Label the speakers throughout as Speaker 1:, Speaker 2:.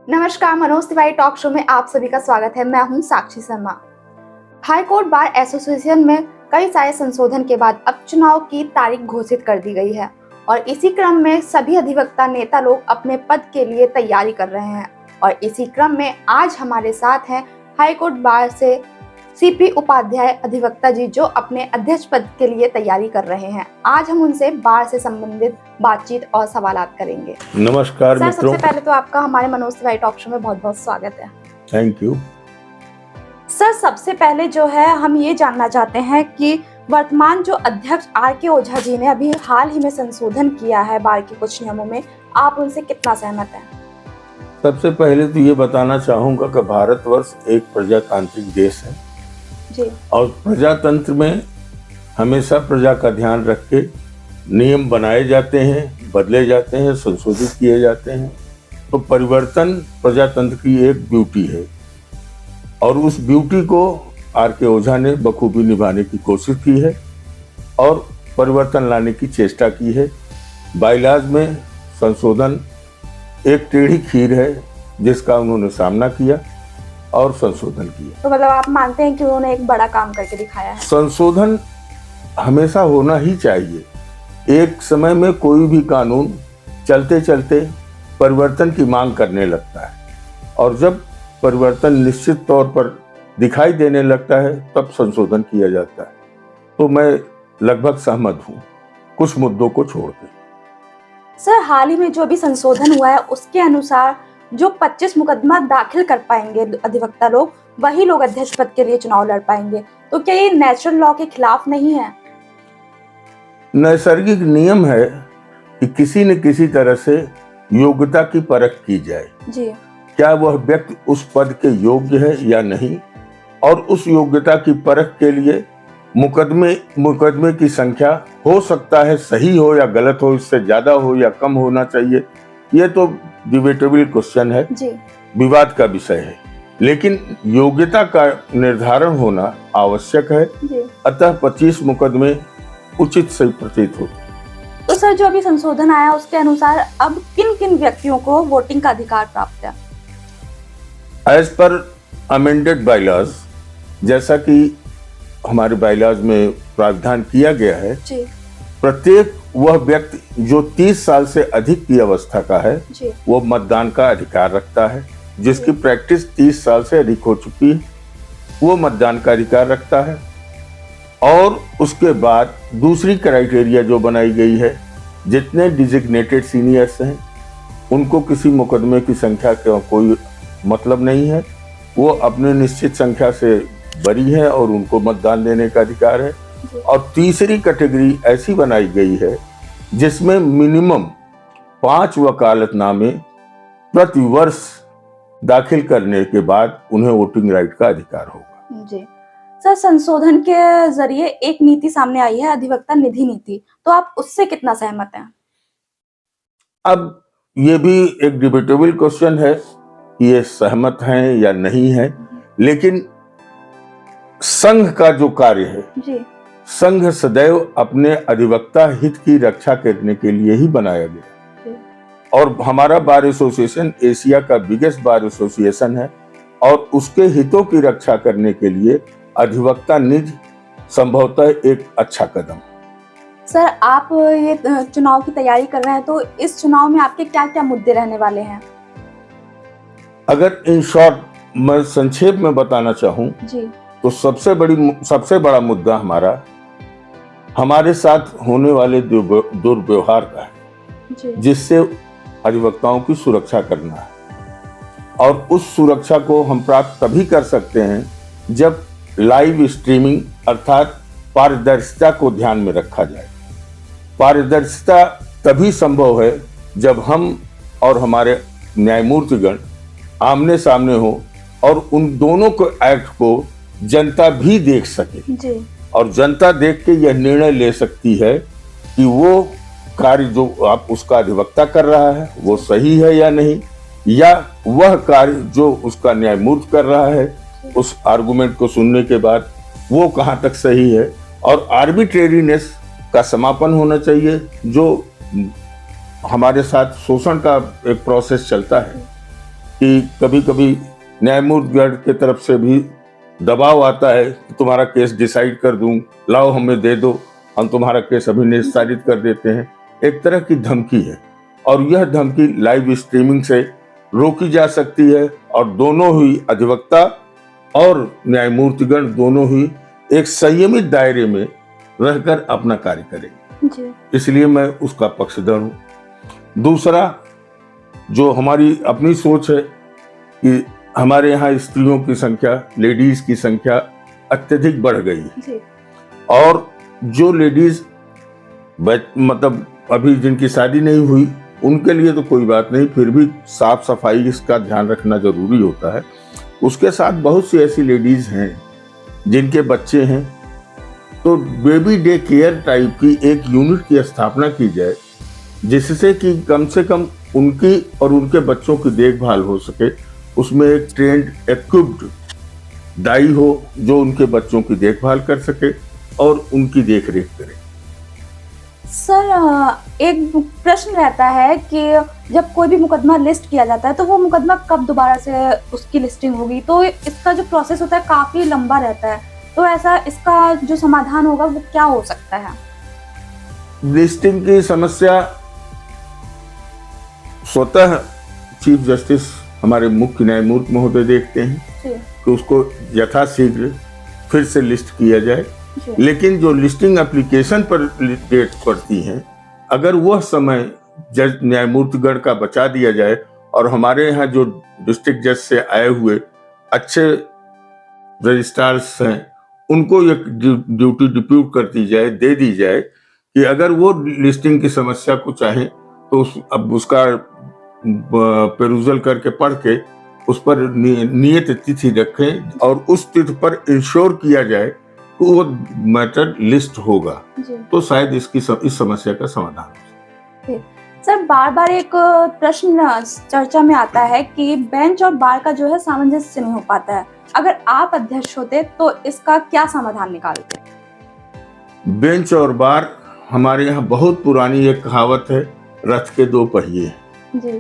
Speaker 1: नमस्कार, Manoj Tiwari talk show में आप सभी का स्वागत है। मैं हूं Sakshi Sharma. High court bar association में कई सारे संशोधन के बाद अब चुनाव की तारीख घोषित कर दी गई है और इसी क्रम में सभी अधिवक्ता नेता लोग अपने पद के लिए तैयारी कर रहे हैं। और इसी क्रम में आज हमारे साथ हैं हाई कोर्ट बार से सीपी उपाध्याय अधिवक्ता जी, जो अपने अध्यक्ष पद के लिए तैयारी कर रहे हैं। आज हम उनसे बार से संबंधित बातचीत और सवालात करेंगे।
Speaker 2: नमस्कार
Speaker 1: सर,
Speaker 2: मित्रों।
Speaker 1: सबसे पहले तो आपका हमारे मनोज तिवारी टॉक शो में बहुत बहुत स्वागत है।
Speaker 2: Thank you.
Speaker 1: सर, सबसे पहले जो है हम ये जानना चाहते हैं कि वर्तमान जो अध्यक्ष आर.के. ओझा जी ने अभी हाल ही में संशोधन किया है बार के कुछ नियमों में, आप उनसे कितना सहमत हैं?
Speaker 2: सबसे पहले तो ये बताना चाहूंगा कि भारतवर्ष एक प्रजातांत्रिक देश है
Speaker 1: जी।
Speaker 2: और प्रजातंत्र में हमेशा प्रजा का ध्यान रख के नियम बनाए जाते हैं, बदले जाते हैं, संशोधित किए जाते हैं। तो परिवर्तन प्रजातंत्र की एक ब्यूटी है और उस ब्यूटी को आर.के. ओझा ने बखूबी निभाने की कोशिश की है और परिवर्तन लाने की चेष्टा की है। बाइलॉज में संशोधन एक टेढ़ी खीर है जिसका उन्होंने सामना किया और संशोधन किया।
Speaker 1: तो मतलब आप मानते हैं कि उन्होंने एक बड़ा काम करके दिखाया है?
Speaker 2: संशोधन हमेशा होना ही चाहिए। एक समय में कोई भी कानून चलते चलते परिवर्तन की मांग करने लगता है और जब परिवर्तन निश्चित तौर पर दिखाई देने लगता है तब संशोधन किया जाता है। तो मैं लगभग सहमत हूँ कुछ मुद्दों को छोड़ के।
Speaker 1: सर, हाल ही में जो भी संशोधन हुआ है उसके अनुसार जो 25 मुकदमा दाखिल कर पाएंगे अधिवक्ता लोग, वही लोग अध्यक्ष पद के लिए चुनाव लड़ पाएंगे। तो क्या ये नेचुरल लॉ के खिलाफ नहीं है?
Speaker 2: नैसर्गिक नियम है कि किसी न किसी तरह से योग्यता की परख की जाए
Speaker 1: जी।
Speaker 2: क्या वह व्यक्ति उस पद के योग्य है या नहीं, और उस योग्यता की परख के लिए मुकदमे की संख्या हो सकता है सही हो या गलत हो, इससे ज्यादा हो या कम होना चाहिए। यह तो डिबेटेबल क्वेश्चन है
Speaker 1: जी।
Speaker 2: विवाद का विषय है, लेकिन योग्यता का निर्धारण होना आवश्यक है। अतः 25 मुकदमे उचित सही प्रतीत होते।
Speaker 1: तो सर, जो अभी संशोधन आया उसके अनुसार अब किन किन व्यक्तियों को वोटिंग का अधिकार प्राप्त है?
Speaker 2: एज पर अमेंडेड बाइलॉज, जैसा कि हमारे बाइलॉज में प्रावधान किया गया है, प्रत्येक वह व्यक्ति जो 30 साल से अधिक की अवस्था का है वो मतदान का अधिकार रखता है। जिसकी प्रैक्टिस 30 साल से अधिक हो चुकी है वो मतदान का अधिकार रखता है। और उसके बाद दूसरी क्राइटेरिया जो बनाई गई है, जितने डिजिग्नेटेड सीनियर्स हैं उनको किसी मुकदमे की संख्या का कोई मतलब नहीं है, वो अपने निश्चित संख्या से बरी है और उनको मतदान देने का अधिकार है। और तीसरी कैटेगरी ऐसी बनाई गई है जिसमें मिनिमम 5 वकालतनामे प्रति वर्ष दाखिल करने के बाद उन्हें वोटिंग राइट का अधिकार होगा।
Speaker 1: जी सर, संशोधन के जरिए एक नीति सामने आई है, अधिवक्ता निधि नीति, तो आप उससे कितना सहमत हैं?
Speaker 2: अब ये भी एक डिबेटेबल क्वेश्चन है कि ये सहमत हैं या नहीं है, लेकिन संघ का जो कार्य है
Speaker 1: जी।
Speaker 2: संघ सदैव अपने अधिवक्ता हित की रक्षा करने के लिए ही बनाया गया और हमारा बार एसोसिएशन एशिया का बिगेस्ट बार एसोसिएशन है और उसके हितों की रक्षा करने के लिए अधिवक्ता निधि संभवतः एक अच्छा कदम।
Speaker 1: सर, आप ये चुनाव की तैयारी कर रहे हैं, तो इस चुनाव में आपके क्या क्या मुद्दे रहने वाले हैं?
Speaker 2: अगर इन शॉर्ट मैं संक्षेप में बताना चाहूं तो सबसे बड़ा मुद्दा हमारे साथ होने वाले दुर्व्यवहार का है, जिससे अधिवक्ताओं की सुरक्षा करना है। और उस सुरक्षा को हम प्राप्त तभी कर सकते हैं जब लाइव स्ट्रीमिंग अर्थात पारदर्शिता को ध्यान में रखा जाए। पारदर्शिता तभी संभव है जब हम और हमारे न्यायमूर्तिगण आमने सामने हो और उन दोनों को एक्ट को जनता भी देख सके और जनता देख के यह निर्णय ले सकती है कि वो कार्य जो आप उसका अधिवक्ता कर रहा है वो सही है या नहीं, या वह कार्य जो उसका न्यायमूर्ति कर रहा है उस आर्गुमेंट को सुनने के बाद वो कहां तक सही है। और आर्बिट्रेरीनेस का समापन होना चाहिए, जो हमारे साथ शोषण का एक प्रोसेस चलता है कि कभी कभी न्यायमूर्तिगण की तरफ से भी दबाव आता है कि तुम्हारा केस डिसाइड कर दूं, लाओ हमें दे दो, हम तुम्हारा केस अभी निस्तारित कर देते हैं। एक तरह की धमकी है और यह धमकी लाइव स्ट्रीमिंग से रोकी जा सकती है और दोनों ही अधिवक्ता और न्यायमूर्तिगण दोनों ही एक संयमित दायरे में रहकर अपना कार्य करेंगे। इसलिए मैं उसका पक्षधर हूं। दूसरा, जो हमारी अपनी सोच है कि हमारे यहाँ स्त्रियों की संख्या, लेडीज की संख्या अत्यधिक बढ़ गई है और जो लेडीज मतलब अभी जिनकी शादी नहीं हुई उनके लिए तो कोई बात नहीं, फिर भी साफ सफाई इसका ध्यान रखना जरूरी होता है। उसके साथ बहुत सी ऐसी लेडीज हैं जिनके बच्चे हैं, तो बेबी डे केयर टाइप की एक यूनिट की स्थापना की जाए जिससे कि कम से कम उनकी और उनके बच्चों की देखभाल हो सके। उसमें एक ट्रेंड इक्विप्ड दाई हो जो उनके बच्चों की देखभाल कर सके और उनकी देखरेख करे।
Speaker 1: सर, एक प्रश्न रहता है कि जब कोई भी मुकदमा लिस्ट किया जाता है तो वो मुकदमा कब दोबारा से उसकी लिस्टिंग होगी, तो इसका जो प्रोसेस होता है काफी लंबा रहता है, तो ऐसा इसका जो समाधान होगा वो क्या हो सकता है?
Speaker 2: लिस्टिंग की समस्या स्वतः चीफ जस्टिस हमारे मुख्य न्यायमूर्ति महोदय देखते हैं कि उसको यथाशीघ्र फिर से लिस्ट किया जाए। लेकिन जो लिस्टिंग एप्लीकेशन पर डेट पड़ती है, अगर वह समय जज न्यायमूर्तिगण का बचा दिया जाए और हमारे यहाँ जो डिस्ट्रिक्ट जज से आए हुए अच्छे रजिस्ट्रार्स हैं उनको एक ड्यूटी डिप्यूट कर दी जाए, दे दी जाए कि अगर वो लिस्टिंग की समस्या को चाहें तो अब उसका पेरुजल करके पढ़ के उस पर नियत तिथि रखें और उस तिथि पर इंश्योर किया जाए कि वो मैटर लिस्ट होगा, तो शायद इस समस्या का समाधान हो।
Speaker 1: सर, बार बार एक प्रश्न चर्चा में आता है कि बेंच और बार का जो है सामंजस्य नहीं हो पाता है। अगर आप अध्यक्ष होते तो इसका क्या समाधान निकालते?
Speaker 2: बेंच और बार हमारे यहाँ बहुत पुरानी एक कहावत है, रथ के दो पहिए जी।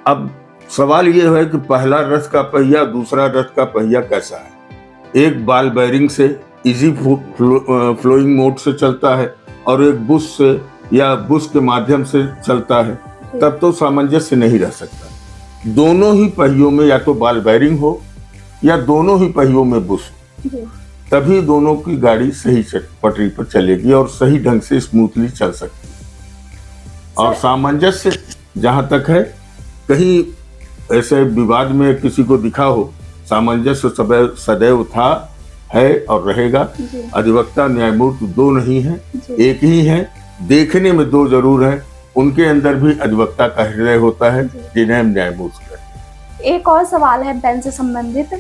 Speaker 2: अब सवाल ये है कि पहला रथ का पहिया दूसरा रथ का पहिया कैसा है। एक बॉल बेयरिंग से इजी फ्लोइंग मोड से चलता है और एक बुश से या बुश के माध्यम से चलता है, तब तो सामंजस्य नहीं रह सकता। दोनों ही पहियों में या तो बॉल बेयरिंग हो या दोनों ही पहियों में बुश हो, तभी दोनों की गाड़ी सही पटरी पर चलेगी और सही ढंग से स्मूथली चल सकती है। और सामंजस्य जहां तक है, कहीं ऐसे विवाद में किसी को दिखा हो, सामंजस्य सदैव था, है और रहेगा। अधिवक्ता न्यायमूर्ति दो नहीं है, एक ही है। देखने में दो जरूर है, उनके अंदर भी अधिवक्ता का हृदय होता है जिन्हें हम न्यायमूर्ति कहते हैं।
Speaker 1: एक और सवाल है बेंच से संबंधित।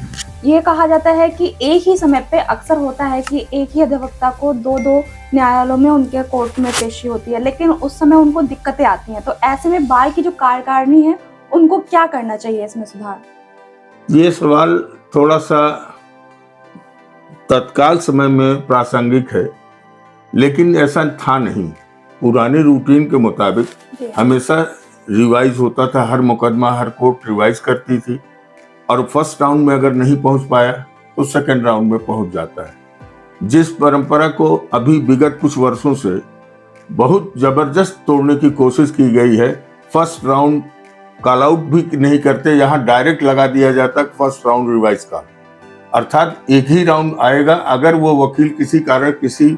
Speaker 1: ये कहा जाता है कि एक ही समय पे अक्सर होता है कि एक ही अधिवक्ता को दो न्यायालयों में उनके कोर्ट में पेशी होती है, लेकिन उस समय उनको दिक्कतें आती हैं, तो ऐसे में बार की जो कार्यकारिणी है उनको क्या करना चाहिए इसमें सुधार?
Speaker 2: ये सवाल थोड़ा सा तत्काल समय में प्रासंगिक है, लेकिन ऐसा था नहीं। पुराने रूटीन के मुताबिक हमेशा रिवाइज होता था, हर मुकदमा हर कोर्ट रिवाइज करती थी और फर्स्ट राउंड में अगर नहीं पहुंच पाया तो सेकंड राउंड में पहुंच जाता है। जिस परंपरा को अभी विगत कुछ वर्षों से बहुत जबरदस्त तोड़ने की कोशिश की गई है, फर्स्ट राउंड कॉल आउट भी नहीं करते, यहाँ डायरेक्ट लगा दिया जाता फर्स्ट राउंड रिवाइज का, अर्थात एक ही राउंड आएगा। अगर वो वकील किसी कारण किसी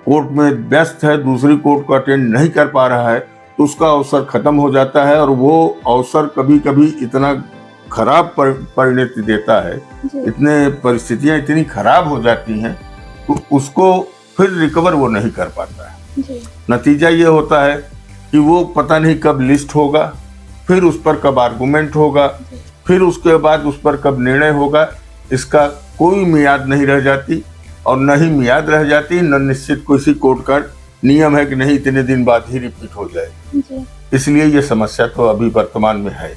Speaker 2: कोर्ट में व्यस्त है, दूसरी कोर्ट को अटेंड नहीं कर पा रहा है, तो उसका अवसर खत्म हो जाता है और वो अवसर कभी कभी इतना खराब परिणति देता है, इतने परिस्थितियां इतनी खराब हो जाती हैं तो उसको फिर रिकवर वो नहीं कर पाता है। नतीजा ये होता है कि वो पता नहीं कब लिस्ट होगा, फिर उस पर कब आर्गुमेंट होगा, फिर उसके बाद उस पर कब निर्णय होगा, इसका कोई मियाद नहीं रह जाती और न ही मियाद रह जाती, न निश्चित किसी कोर्ट का नियम है कि नहीं इतने दिन बाद ही रिपीट हो जाए। इसलिए ये समस्या तो अभी वर्तमान में है।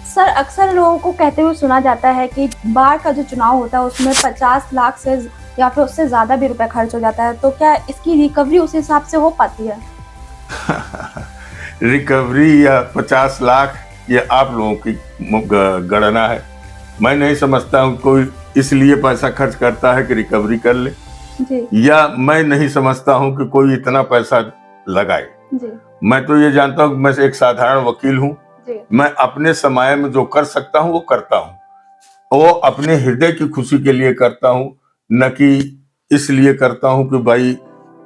Speaker 1: सर, अक्सर लोगों को कहते हुए सुना जाता है कि बार का जो चुनाव होता है उसमें 50 लाख से या फिर उससे ज्यादा भी रुपए खर्च हो जाता है, तो क्या इसकी रिकवरी उस हिसाब से हो पाती है?
Speaker 2: रिकवरी या 50 लाख ये आप लोगों की गणना है। मैं नहीं समझता हूँ कोई इसलिए पैसा खर्च करता है कि रिकवरी कर ले
Speaker 1: जी।
Speaker 2: या मैं नहीं समझता हूँ कि कोई इतना पैसा लगाए।
Speaker 1: जी।
Speaker 2: मैं तो ये जानता हूँ कि मैं एक साधारण वकील हूँ।
Speaker 1: जी।
Speaker 2: मैं अपने समय में जो कर सकता हूँ वो करता हूँ, वो अपने हृदय की खुशी के लिए करता हूँ, न कि इसलिए करता हूँ कि भाई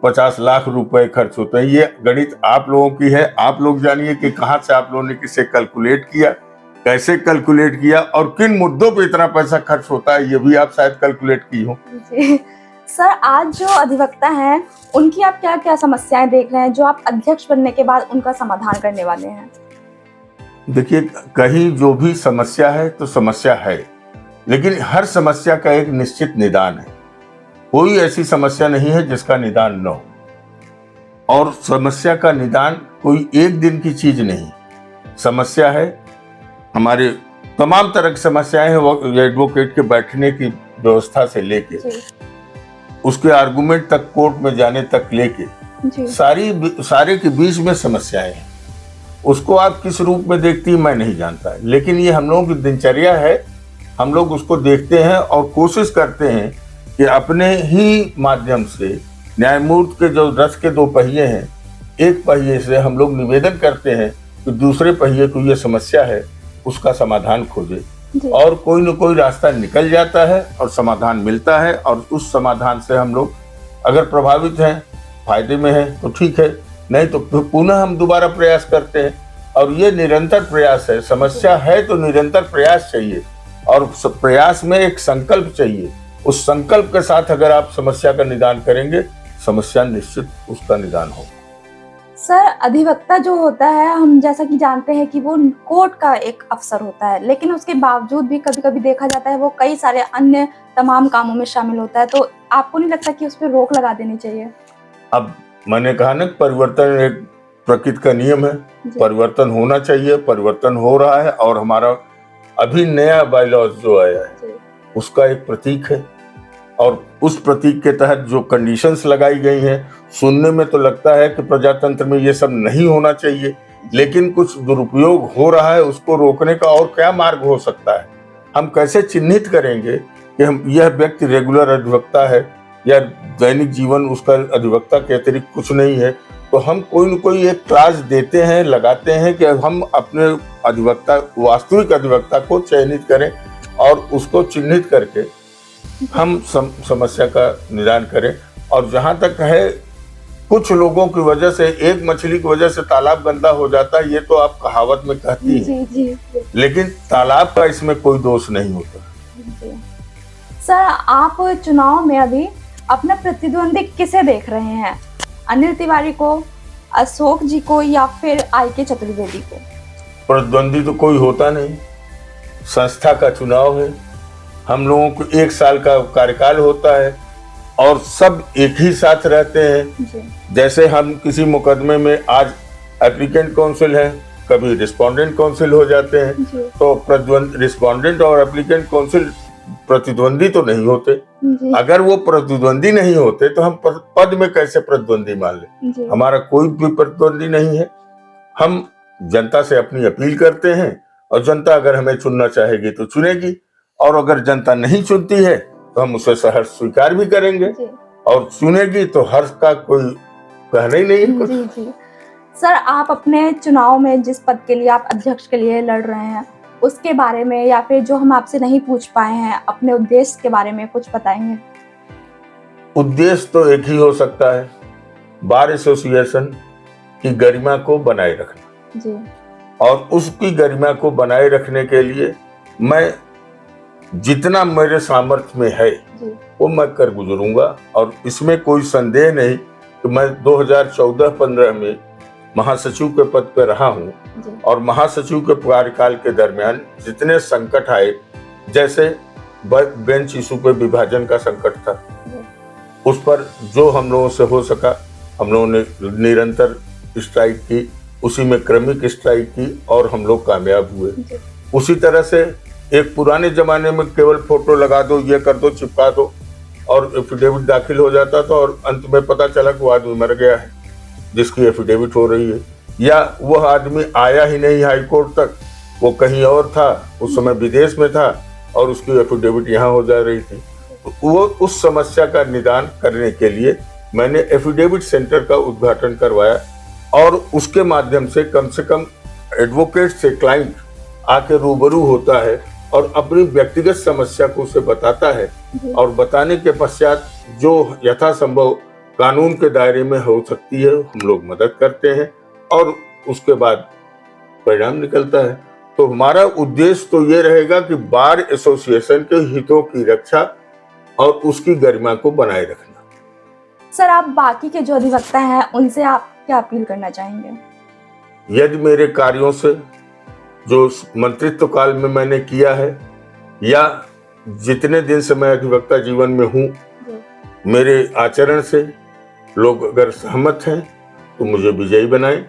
Speaker 2: 50 लाख रुपए खर्च होते हैं। ये गणित आप लोगों की है, आप लोग जानिए कि कहाँ से आप लोगों ने किसे कैलकुलेट किया, कैसे कैलकुलेट किया और किन मुद्दों पे इतना पैसा खर्च होता है, ये भी आप शायद कैलकुलेट की हो।
Speaker 1: जी। सर, आज जो अधिवक्ता हैं उनकी आप क्या क्या समस्याएं देख रहे हैं जो आप अध्यक्ष बनने के बाद उनका समाधान करने वाले हैं?
Speaker 2: देखिए, कहीं जो भी समस्या है तो समस्या है, लेकिन हर समस्या का एक निश्चित निदान है। कोई ऐसी समस्या नहीं है जिसका निदान न हो, और समस्या का निदान कोई एक दिन की चीज नहीं। समस्या है, हमारे तमाम तरह की समस्याएं हैं, वो एडवोकेट के बैठने की व्यवस्था से लेके उसके आर्गुमेंट तक, कोर्ट में जाने तक लेके सारे के बीच में समस्याएं हैं। उसको आप किस रूप में देखती हैं मैं नहीं जानता, लेकिन ये हम लोगों की दिनचर्या है। हम लोग उसको देखते हैं और कोशिश करते हैं कि अपने ही माध्यम से न्यायमूर्ति के जो रथ के 2 पहिए हैं, एक पहिए से हम लोग निवेदन करते हैं कि दूसरे पहिए को ये समस्या है उसका समाधान खोजे, और कोई न कोई रास्ता निकल जाता है और समाधान मिलता है। और उस समाधान से हम लोग अगर प्रभावित हैं, फायदे में हैं तो ठीक है, नहीं तो पुनः हम दोबारा प्रयास करते हैं। और ये निरंतर प्रयास है। समस्या है तो निरंतर प्रयास चाहिए, और प्रयास में एक संकल्प चाहिए। उस संकल्प के साथ अगर आप समस्या का निदान करेंगे, समस्या निश्चित उसका निदान होगा।
Speaker 1: सर, अधिवक्ता जो होता है, हम जैसा कि जानते हैं कि वो कोर्ट का एक अफसर होता है, लेकिन उसके बावजूद भी कभी-कभी देखा जाता है वो कई सारे अन्य तमाम कामों में शामिल होता है। तो आपको नहीं लगता कि उस पर रोक लगा देनी चाहिए?
Speaker 2: अब मैंने कहा ना, परिवर्तन एक प्रकृति का नियम है, परिवर्तन होना चाहिए, परिवर्तन हो रहा है। और हमारा अभी नया बायलॉज जो आया है उसका एक प्रतीक है, और उस प्रतीक के तहत जो कंडीशंस लगाई गई हैं, सुनने में तो लगता है कि प्रजातंत्र में ये सब नहीं होना चाहिए, लेकिन कुछ दुरुपयोग हो रहा है। उसको रोकने का और क्या मार्ग हो सकता है? हम कैसे चिन्हित करेंगे कि हम यह व्यक्ति रेगुलर अधिवक्ता है या दैनिक जीवन उसका अधिवक्ता के अतिरिक्त कुछ नहीं है? तो हम कोई न कोई एक क्लास देते हैं, लगाते हैं कि हम अपने अधिवक्ता, वास्तविक अधिवक्ता को चयनित करें और उसको चिन्हित करके हम समस्या का निदान करें। और जहां तक है, कुछ लोगों की वजह से, एक मछली की वजह से तालाब गंदा हो जाता है, ये तो आप कहावत में कहती हैं, लेकिन तालाब का इसमें कोई दोष नहीं होता।
Speaker 1: सर, आप चुनाव में अभी अपना प्रतिद्वंदी किसे देख रहे हैं? अनिल तिवारी को, अशोक जी को, या फिर IK चतुर्वेदी को?
Speaker 2: प्रतिद्वंदी तो कोई होता नहीं, संस्था का चुनाव है। हम लोगों को 1 साल का कार्यकाल होता है और सब एक ही साथ रहते हैं। जैसे हम किसी मुकदमे में आज एप्लीकेंट काउंसिल है, कभी रिस्पोंडेंट काउंसिल हो जाते हैं, तो रिस्पोंडेंट और एप्लीकेंट काउंसिल प्रतिद्वंदी तो नहीं होते। अगर वो प्रतिद्वंदी नहीं होते तो हम पद में कैसे प्रतिद्वंदी मान ले? हमारा कोई भी प्रतिद्वंदी नहीं है। हम जनता से अपनी अपील करते हैं, और जनता अगर हमें चुनना चाहेगी तो चुनेगी, और अगर जनता नहीं चुनती है तो हम उसे सहर्ष स्वीकार भी करेंगे, और चुनेगी तो हर्ष का कोई कहना ही नहीं है कुछ।
Speaker 1: सर, आप अपने चुनाव में जिस पद के लिए आप अध्यक्ष के लिए लड़ रहे हैं उसके बारे में, या फिर जो हम आपसे नहीं पूछ पाए हैं, अपने उद्देश्य के बारे में कुछ बताएंगे?
Speaker 2: उद्देश्य तो एक ही हो सकता है, बार एसोसिएशन की गरिमा को बनाए रखना। और उसकी गरिमा को बनाए रखने के लिए मैं जितना मेरे सामर्थ्य में है वो मैं कर गुजरूंगा। और इसमें कोई संदेह नहीं कि मैं 2014-15 में महासचिव के पद पर रहा हूं, और महासचिव के कार्यकाल के दरमियान जितने संकट आए, जैसे बेंच इशू पे विभाजन का संकट था, उस पर जो हम लोगों से हो सका हम लोगों ने निरंतर स्ट्राइक की, उसी में क्रमिक स्ट्राइक की और हम लोग कामयाब हुए। उसी तरह से एक पुराने जमाने में केवल फोटो लगा दो, ये कर दो, चिपका दो और एफिडेविट दाखिल हो जाता था, और अंत में पता चला कि वो आदमी मर गया है जिसकी एफिडेविट हो रही है, या वह आदमी आया ही नहीं हाई कोर्ट तक, वो कहीं और था, उस समय विदेश में था और उसकी एफिडेविट यहाँ हो जा रही थी। वो उस समस्या का निदान करने के लिए मैंने एफिडेविट सेंटर का उद्घाटन करवाया और उसके माध्यम से कम एडवोकेट से क्लाइंट आके रूबरू होता है और अपनी व्यक्तिगत समस्या को उसे बताता है और बताने के पश्चात जो यथासंभव कानून के दायरे में हो सकती है हम लोग मदद करते हैं और उसके बाद परिणाम निकलता है। तो हमारा उद्देश्य तो ये रहेगा कि बार एसोसिएशन के हितों की रक्षा और उसकी गरिमा को बनाए रखना।
Speaker 1: सर, आप बाकी के जो अधिवक्ता हैं उनसे आप क्या अपील करना चाहेंगे?
Speaker 2: यदि मेरे कार्यों से जो मंत्रित्व काल में मैंने किया है या जितने दिन से मैं अधिवक्ता जीवन में हूँ, मेरे आचरण से लोग अगर सहमत हैं तो मुझे विजयी बनाएं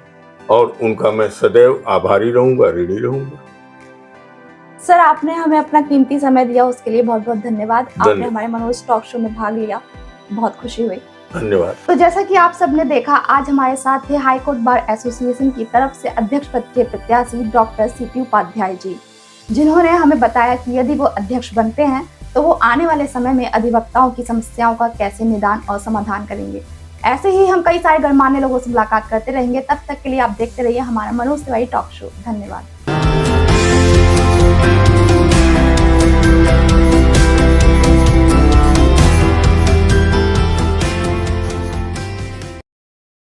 Speaker 2: और उनका मैं सदैव आभारी रहूंगा, ऋणी रहूंगा।
Speaker 1: सर, आपने हमें अपना कीमती समय दिया, उसके लिए बहुत बहुत धन्यवाद। आपने हमारे मनोज टॉक शो में भाग लिया, बहुत खुशी हुई।
Speaker 2: धन्यवाद।
Speaker 1: तो जैसा कि आप सबने देखा, आज हमारे साथ थे हाई कोर्ट बार एसोसिएशन की तरफ से अध्यक्ष पद के प्रत्याशी डॉक्टर सीपी उपाध्याय जी, जिन्होंने हमें बताया कि यदि वो अध्यक्ष बनते हैं तो वो आने वाले समय में अधिवक्ताओं की समस्याओं का कैसे निदान और समाधान करेंगे। ऐसे ही हम कई सारे गणमान्य लोगों से मुलाकात करते रहेंगे। तब तक के लिए आप देखते रहिए हमारा मनोज तिवारी टॉक शो। धन्यवाद।